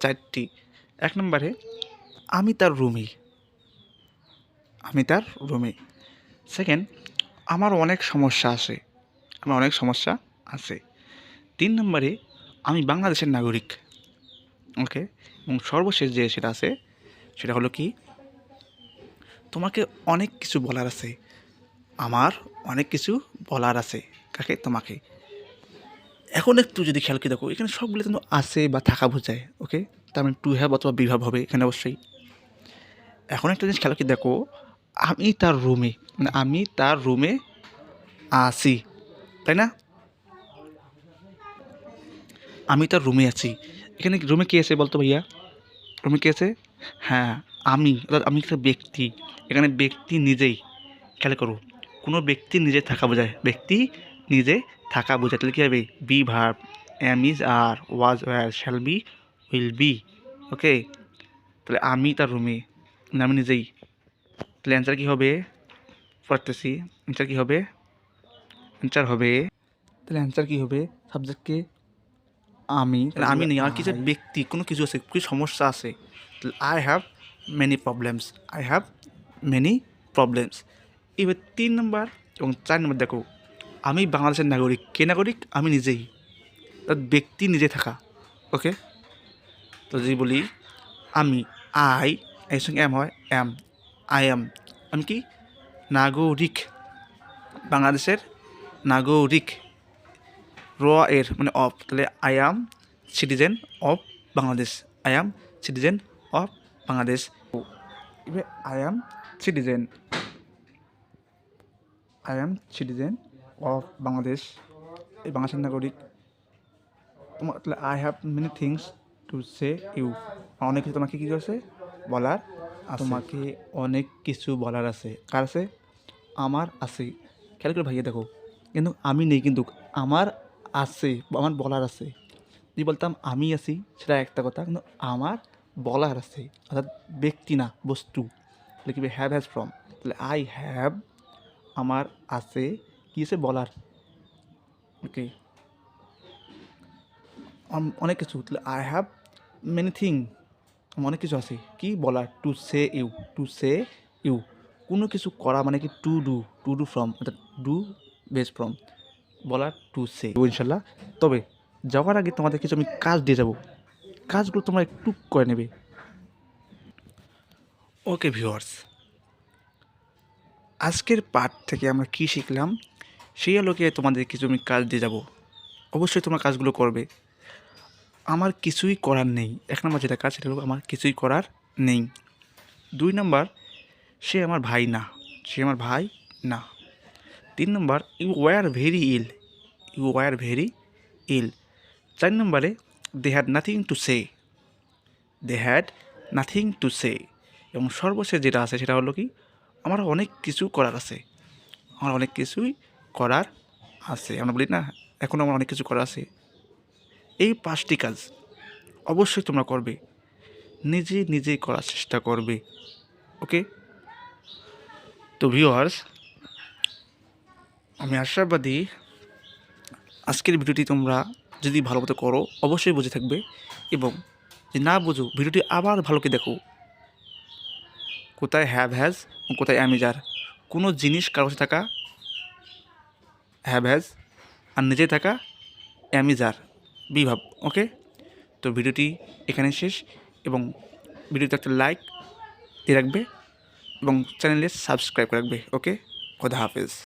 4টি। 1 নম্বরে আমি তার রুমে, আমি তার রুমে। সেকেন্ড, আমার অনেক সমস্যা আছে, আমার অনেক সমস্যা আছে। 3 নম্বরে আমি বাংলাদেশের নাগরিক। ওকে, এবং সর্বশেষ যে সেটা আছে সেটা হলো কি, তোমাকে অনেক কিছু বলার আছে, আমার অনেক কিছু বলার আছে। কাকে? তোমাকে। এখন একটু যদি খেয়াল করে দেখো, এখানে সবগুলো কিন্তু আছে বা থাকা বোঝায়। ওকে, তার মানে টু হ্যাভ অথবা বিভাব হবে এখানে অবশ্যই। এখন একটা জিনিস খেয়াল করে দেখো, আমি তার রুমে, মানে আমি তার রুমে আছি, তাই না? আমি তার রুমে আছি। এখানে রুমে কে আছে বলতো ভাইয়া? রুমে কে আছে? হ্যাঁ, আমি, অর্থাৎ আমি একটা ব্যক্তি। এখানে ব্যক্তি নিজেই, খেয়াল করো, কোনো ব্যক্তি নিজে থাকা বোঝায়, ব্যক্তি নিজে থাকা বোঝায়। তাহলে কী হবে? Be verb, am is are, was were, shall be, will be. Okay, তাহলে আমি তার রুমে, মানে আমি নিজেই। তাহলে অ্যান্সার কী হবে? পড়তেছি, অ্যান্সার কী হবে? অ্যান্সার হবে, তাহলে অ্যান্সার কী হবে? সাবজেক্টকে আমি, তাহলে আমি নেই, আমার কিছু ব্যক্তি, কোনো কিছু আছে, কিছু সমস্যা আছে। তাহলে I have many problems, I have many problems. এবার 3 নম্বর এবং 4 নম্বর দেখো, আমি বাংলাদেশের নাগরিক। কে নাগরিক? আমি নিজেই, তার ব্যক্তি নিজে থাকা। ওকে, তো যদি বলি আমি, আই, এর সঙ্গে এম হয়, এম, আই এম, আমি কি? নাগরিক, বাংলাদেশের নাগরিক। র এর মানে অফ, তাহলে I am citizen of Bangladesh, I am citizen of Bangladesh. এবার I am citizen, I am citizen of Bangladesh, এই বাংলাদেশের নাগরিক। তোমার তাহলে I have many things to say you, অনেক কিছু তোমাকে কী করছে? বলার আছে। তোমাকে অনেক কিছু বলার আছে। কার আছে? আমার আছে। খেয়াল করে ভাইয়া দেখো, কিন্তু আমি নেই, কিন্তু আমার আছে, আমার বলার আছে। যদি বলতাম আমি আছি, সেটা একটা কথা, কিন্তু আমার বলার আছে, অর্থাৎ ব্যক্তি না, বস্তু। তাহলে কি হ্যাভ হ্যাজ ফ্রম, তাহলে আই হ্যাভ, আমার আছে, কী আছে? বলার। ওকে, অনেক কিছু, তাহলে আই হ্যাভ মেনি থিং, অনেক কিছু আছে কি বলার। To say you, to say you, কোনো কিছু করা মানে কি? To do, to do from, অর্থাৎ ডু বেস ফ্রম, বলার, টু সে ইনশাল্লাহ। তবে যাওয়ার আগে তোমাদের কিছু আমি কাজ দিয়ে যাব, কাজগুলো তোমরা একটু করে নেবে। ওকে ভিউয়ার্স, আজকের পার্ট থেকে আমরা কী শিখলাম সেই আলোকে তোমাদের কিছু আমি কাজ দিয়ে যাব। অবশ্যই তোমরা কাজগুলো করবে। আমার কিছুই করার নেই, 1 নম্বর যেটা কাজ, সেটা হলো আমার কিছুই করার নেই। 2 নম্বর, সে আমার ভাই না, সে আমার ভাই না। 3 নম্বর, you were very ill, you were very ill. 4 নম্বরে, they had nothing to say, they had nothing to say. এবং সর্বশেষ যেটা আছে সেটা হলো কি, আমার অনেক কিছু করার আছে, আমার অনেক কিছুই করার আছে। আমরা বলি না, এখনও আমার অনেক কিছু করার আছে। এই 5টি কাজ অবশ্যই তোমরা করবে, নিজেই করার চেষ্টা করবে। ওকে, তো ভিউয়ার্স, আমি আশাবাদী আজকের ভিডিওটি তোমরা যদি ভালো মতো করো অবশ্যই বুঝে থাকবে, এবং যদি না বুঝো ভিডিওটি আবার ভালো করে দেখো। কোথায় হ্যাভ হ্যাজ এবং কোথায় অ্যামিজার, কোনো জিনিস কারো সাথে থাকা হ্যাভ হ্যাজ, আর নিজে থাকা অ্যামিজার, বিভাব। ওকে, তো ভিডিওটি এখানে শেষ, এবং ভিডিওতে একটা লাইক দিয়ে রাখবে এবং চ্যানেলে সাবস্ক্রাইব করে রাখবে। ওকে, খোদা হাফেজ।